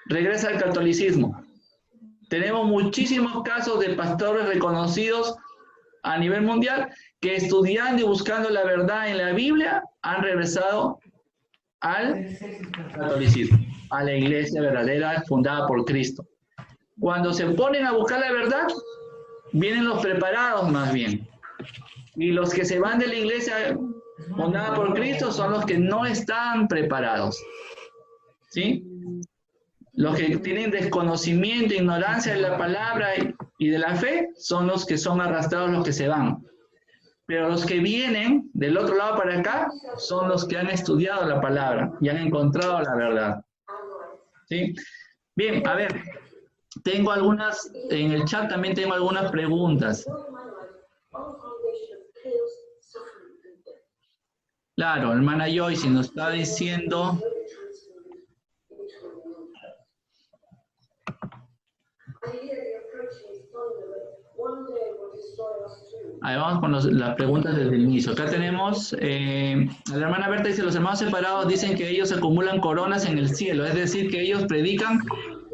regresa al catolicismo. Tenemos muchísimos casos de pastores reconocidos a nivel mundial que estudiando y buscando la verdad en la Biblia han regresado al catolicismo, a la iglesia verdadera fundada por Cristo. Cuando se ponen a buscar la verdad, vienen los preparados más bien. Y los que se van de la iglesia fundada por Cristo son los que no están preparados. ¿Sí? Los que tienen desconocimiento, ignorancia de la palabra y de la fe, son los que son arrastrados, los que se van. Pero los que vienen del otro lado para acá, son los que han estudiado la palabra y han encontrado la verdad. ¿Sí? Bien, a ver, tengo algunas, en el chat también tengo algunas preguntas. Claro, hermana Joyce nos está diciendo... Ahí vamos con las preguntas desde el inicio. Acá tenemos, la hermana Berta dice, los hermanos separados dicen que ellos acumulan coronas en el cielo, es decir, que ellos predican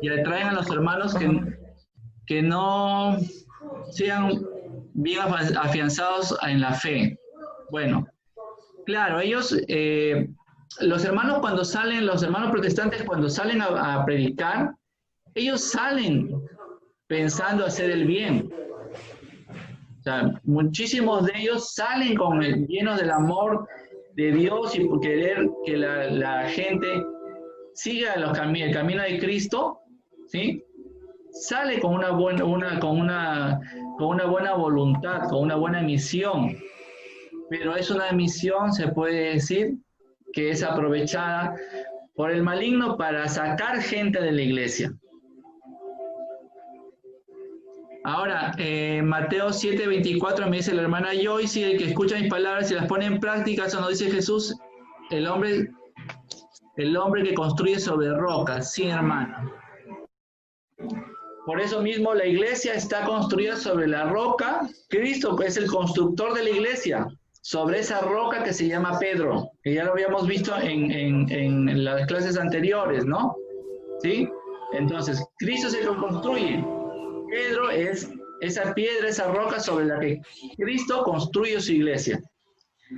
y atraen a los hermanos que no sean bien afianzados en la fe. Bueno, claro, ellos, los hermanos protestantes cuando salen a predicar, ellos salen pensando hacer el bien. O sea, muchísimos de ellos salen llenos del amor de Dios y por querer que la gente siga el camino de Cristo, ¿sí? Sale con una buena voluntad, con una buena misión, pero es una misión, se puede decir, que es aprovechada por el maligno para sacar gente de la iglesia. Ahora, Mateo 7:24 me dice la hermana Joyce, el que escucha mis palabras y las pone en práctica, eso nos dice Jesús, el hombre que construye sobre roca. Sí, hermano. Por eso mismo la iglesia está construida sobre la roca. Cristo es el constructor de la iglesia, sobre esa roca que se llama Pedro, que ya lo habíamos visto en las clases anteriores, ¿no? ¿Sí? Entonces, Cristo es el que construye. Pedro es esa piedra, esa roca sobre la que Cristo construye su iglesia.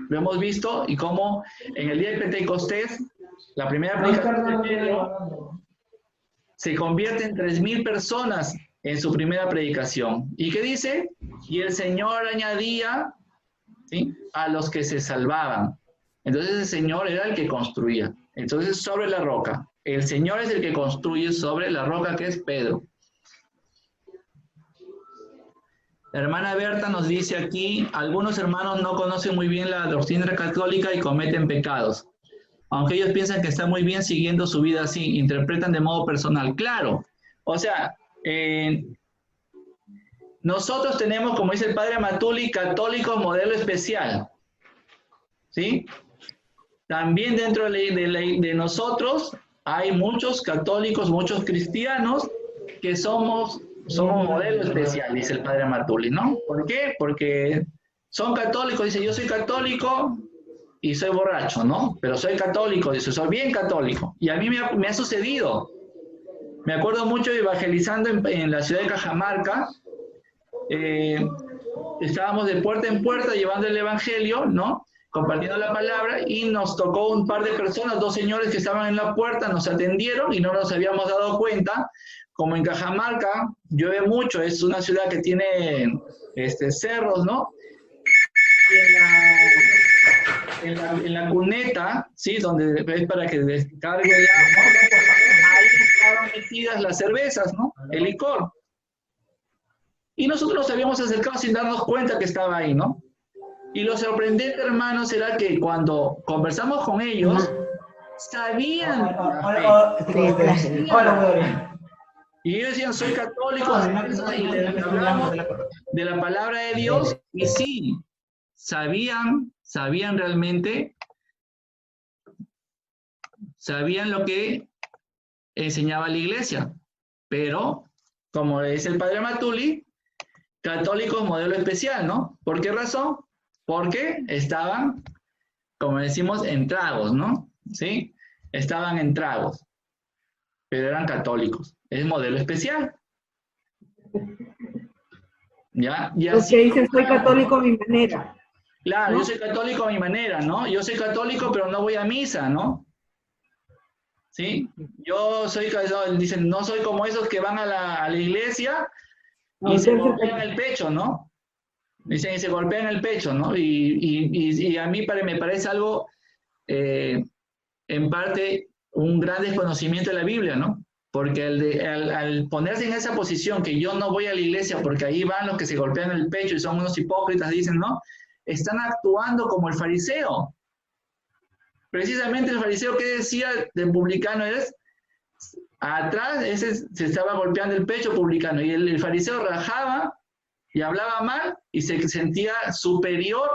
Lo hemos visto y cómo en el día de Pentecostés, la primera predicación de Pedro, se convierte en 3,000 personas en su primera predicación. ¿Y qué dice? Y el Señor añadía, ¿sí?, a los que se salvaban. Entonces el Señor era el que construía. Entonces sobre la roca. El Señor es el que construye sobre la roca que es Pedro. La hermana Berta nos dice aquí, algunos hermanos no conocen muy bien la doctrina católica y cometen pecados. aunque ellos piensan que está muy bien siguiendo su vida así, interpretan de modo personal. Claro, o sea, nosotros tenemos, como dice el padre Matuli, católicos modelo especial, ¿sí? También dentro de nosotros hay muchos católicos, muchos cristianos que somos modelo especial, dice el padre Matuli, ¿no? ¿Por qué? Porque son católicos, dice, yo soy católico y soy borracho, ¿no? Pero soy católico, dice, soy bien católico. Y a mí me ha sucedido. Me acuerdo mucho evangelizando en la ciudad de Cajamarca. Estábamos de puerta en puerta llevando el evangelio, ¿no? Compartiendo la palabra, y nos tocó un par de personas, 2 señores que estaban en la puerta, nos atendieron y no nos habíamos dado cuenta. Como en Cajamarca llueve mucho, es una ciudad que tiene cerros, ¿no? En la cuneta, ¿sí? Donde es para que descargue el agua, ahí estaban metidas las cervezas, ¿no? El licor. Y nosotros nos habíamos acercado sin darnos cuenta que estaba ahí, ¿no? Y lo sorprendente, hermanos, era que cuando conversamos con ellos, sabían. Y ellos decían, soy católico, y les hablamos de la palabra de Dios, y sí, sabían realmente, sabían lo que enseñaba la iglesia, pero, como dice el padre Matuli, católicos modelo especial, ¿no? ¿Por qué razón? Porque estaban, como decimos, en tragos, ¿no? ¿Sí? Estaban en tragos, pero eran católicos. Es modelo especial. ¿Ya? Y los así, que dicen, soy católico a mi manera. claro, ¿no? yo soy católico a mi manera, ¿no? Yo soy católico, pero no voy a misa, ¿no? ¿Sí? Yo soy, dicen, no soy como esos que van a la iglesia y se golpean el pecho, ¿no? Dicen, y se golpean el pecho, ¿no? Y a mí me parece algo, en parte, un gran desconocimiento de la Biblia, ¿no? Porque al ponerse en esa posición que yo no voy a la iglesia porque ahí van los que se golpean el pecho y son unos hipócritas, dicen, ¿no? Están actuando como el fariseo. Precisamente el fariseo que decía del publicano es, atrás ese se estaba golpeando el pecho publicano, y el fariseo rajaba y hablaba mal y se sentía superior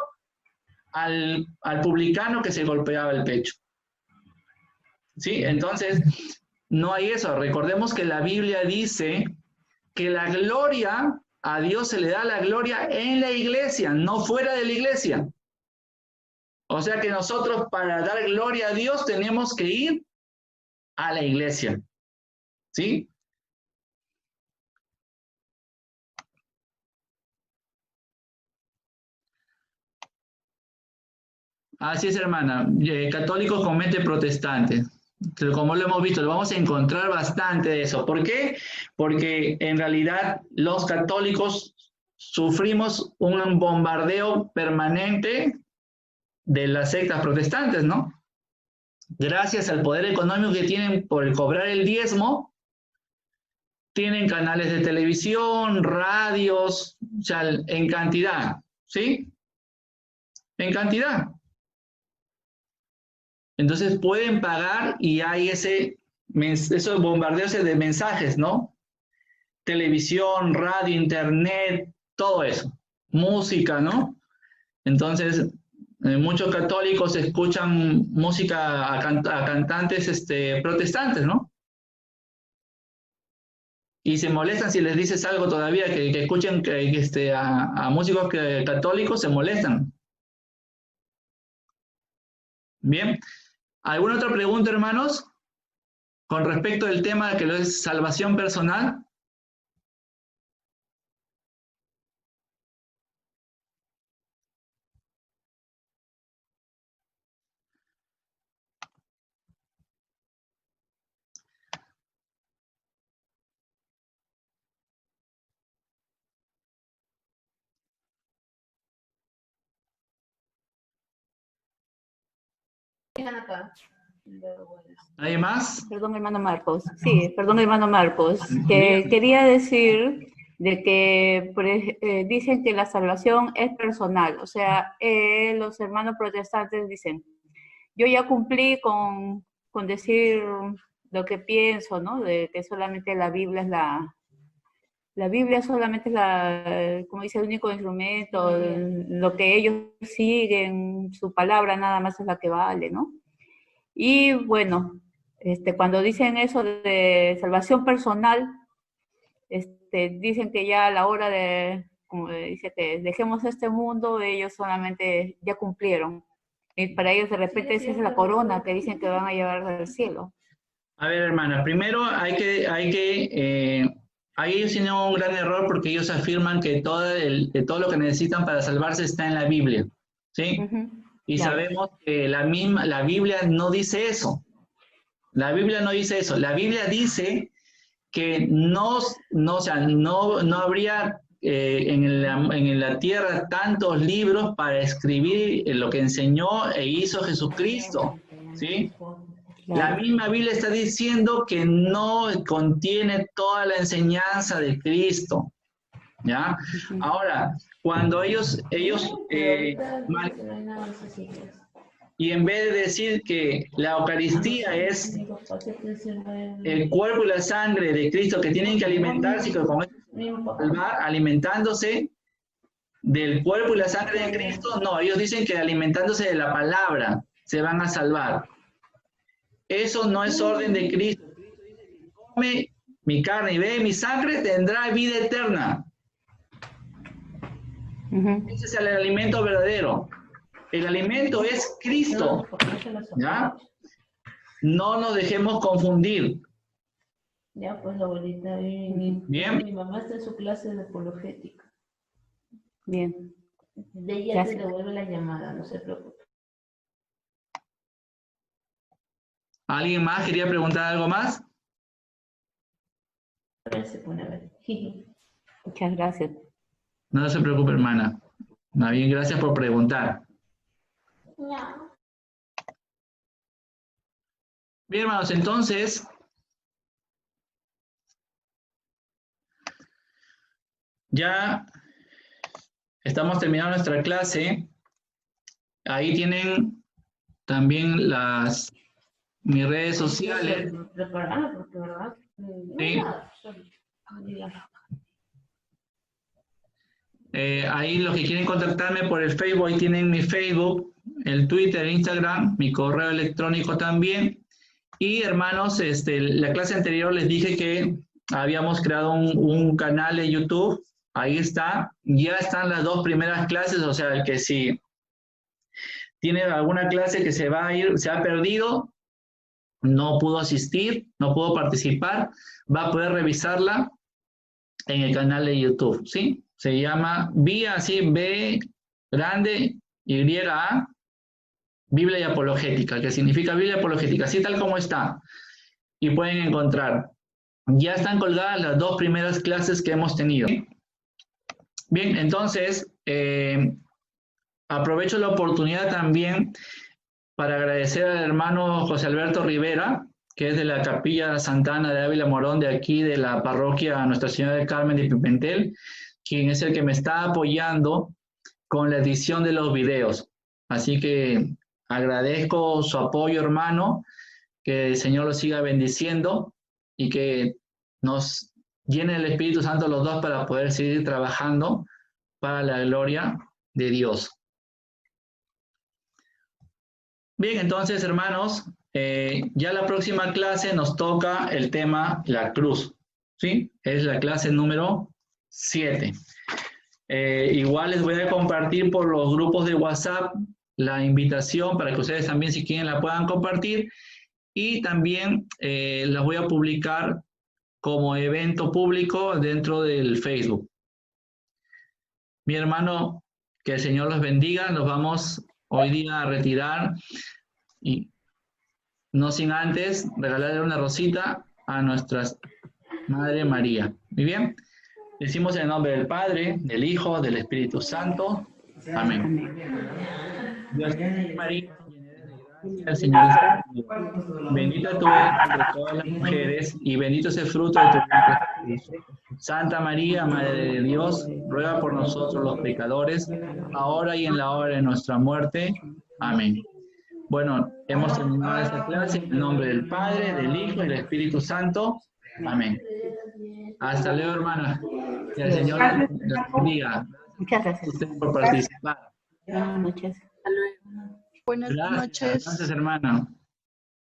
al publicano que se golpeaba el pecho. ¿Sí? Entonces, no hay eso. Recordemos que la Biblia dice que la gloria, a Dios se le da la gloria en la iglesia, no fuera de la iglesia. O sea que nosotros, para dar gloria a Dios, tenemos que ir a la iglesia. ¿Sí? Así es, hermana. Católicos con mente protestante. Como lo hemos visto, lo vamos a encontrar bastante de eso. ¿Por qué? Porque en realidad los católicos sufrimos un bombardeo permanente de las sectas protestantes, ¿no? Gracias al poder económico que tienen por cobrar el diezmo, tienen canales de televisión, radios, o sea, en cantidad, ¿sí? En cantidad. Entonces pueden pagar y hay esos bombardeos de mensajes, ¿no? Televisión, radio, internet, todo eso. Música, ¿no? Entonces, muchos católicos escuchan música a cantantes protestantes, ¿no? Y se molestan si les dices algo todavía, que escuchen a músicos católicos, se molestan. Bien. ¿Alguna otra pregunta, hermanos? Con respecto al tema que lo es salvación personal. ¿Hay más? Perdón, hermano Marcos. Sí, perdón, hermano Marcos. Que quería decir de que dicen que la salvación es personal. O sea, los hermanos protestantes dicen, yo ya cumplí con decir lo que pienso, ¿no? De que solamente la Biblia es la Biblia solamente es como dice, el único instrumento, lo que ellos siguen, su palabra nada más es la que vale, ¿no? Y bueno, cuando dicen eso de salvación personal, dicen que ya a la hora de, como dice, que dejemos este mundo, ellos solamente ya cumplieron. Y para ellos de repente esa es la corona que dicen que van a llevar al cielo. A ver, hermana, primero ahí ellos tienen un gran error porque ellos afirman que todo lo que necesitan para salvarse está en la Biblia, ¿sí? Y claro. Sabemos que la Biblia no dice eso. La Biblia no dice eso. La Biblia dice que no habría en la tierra tantos libros para escribir lo que enseñó e hizo Jesucristo, ¿sí? La misma Biblia está diciendo que no contiene toda la enseñanza de Cristo, ¿ya? Ahora, cuando ellos y en vez de decir que la Eucaristía es el cuerpo y la sangre de Cristo que tienen que alimentarse, que con eso alimentándose del cuerpo y la sangre de Cristo, no, ellos dicen que alimentándose de la palabra se van a salvar. Eso no es orden de Cristo. Cristo dice que come mi carne y bebe mi sangre, tendrá vida eterna. Ese es el alimento verdadero. El alimento es Cristo, ¿ya? No nos dejemos confundir. Ya, pues, abuelita, Bien. Mi mamá está en su clase de apologética. Bien. De ella te devuelve la llamada, no se preocupe. ¿Alguien más quería preguntar algo más? A ver, se pone a ver. Muchas gracias. No se preocupe, hermana. Más bien, gracias por preguntar. No. Bien, hermanos, entonces, ya estamos terminando nuestra clase. Ahí tienen también mis redes sociales. Preparada, porque verdad. Sí. Ahí los que quieren contactarme por el Facebook, ahí tienen mi Facebook, el Twitter, el Instagram, mi correo electrónico también. Y hermanos, la clase anterior les dije que habíamos creado un canal de YouTube. Ahí está. Ya están las 2 primeras clases, o sea, el que si tiene alguna clase que se va a ir, se ha perdido, no pudo asistir, no pudo participar, va a poder revisarla en el canal de YouTube, ¿sí? Se llama Vía, así, B grande, Y-A, Biblia y Apologética, que significa Biblia y Apologética, así tal como está. Y pueden encontrar. Ya están colgadas las 2 primeras clases que hemos tenido. Bien, entonces, aprovecho la oportunidad también para agradecer al hermano José Alberto Rivera, que es de la Capilla Santa Ana de Ávila Morón, de aquí, de la parroquia Nuestra Señora del Carmen de Pimentel, quien es el que me está apoyando con la edición de los videos. Así que agradezco su apoyo, hermano, que el Señor lo siga bendiciendo y que nos llene el Espíritu Santo los dos para poder seguir trabajando para la gloria de Dios. Bien, entonces, hermanos, ya la próxima clase nos toca el tema la cruz, ¿sí? Es la clase número 7. Igual les voy a compartir por los grupos de WhatsApp la invitación para que ustedes también, si quieren, la puedan compartir. Y también las voy a publicar como evento público dentro del Facebook. Mi hermano, que el Señor los bendiga. Nos vamos hoy día a retirar y no sin antes regalarle una rosita a nuestra Madre María. Muy bien. Decimos en el nombre del Padre, del Hijo, del Espíritu Santo. Amén. Dios te María, el Señor es contigo. Bendita tú eres entre todas las mujeres y bendito es el fruto de tu vientre, Jesús. Santa María, Madre de Dios, ruega por nosotros los pecadores, ahora y en la hora de nuestra muerte. Amén. Bueno, hemos terminado esta clase en nombre del Padre, del Hijo y del Espíritu Santo. Amén. Hasta luego, hermanas. Que el Señor los bendiga. Muchas gracias. Usted por participar. Buenas noches. Buenas Gracias, noches. gracias, hermano.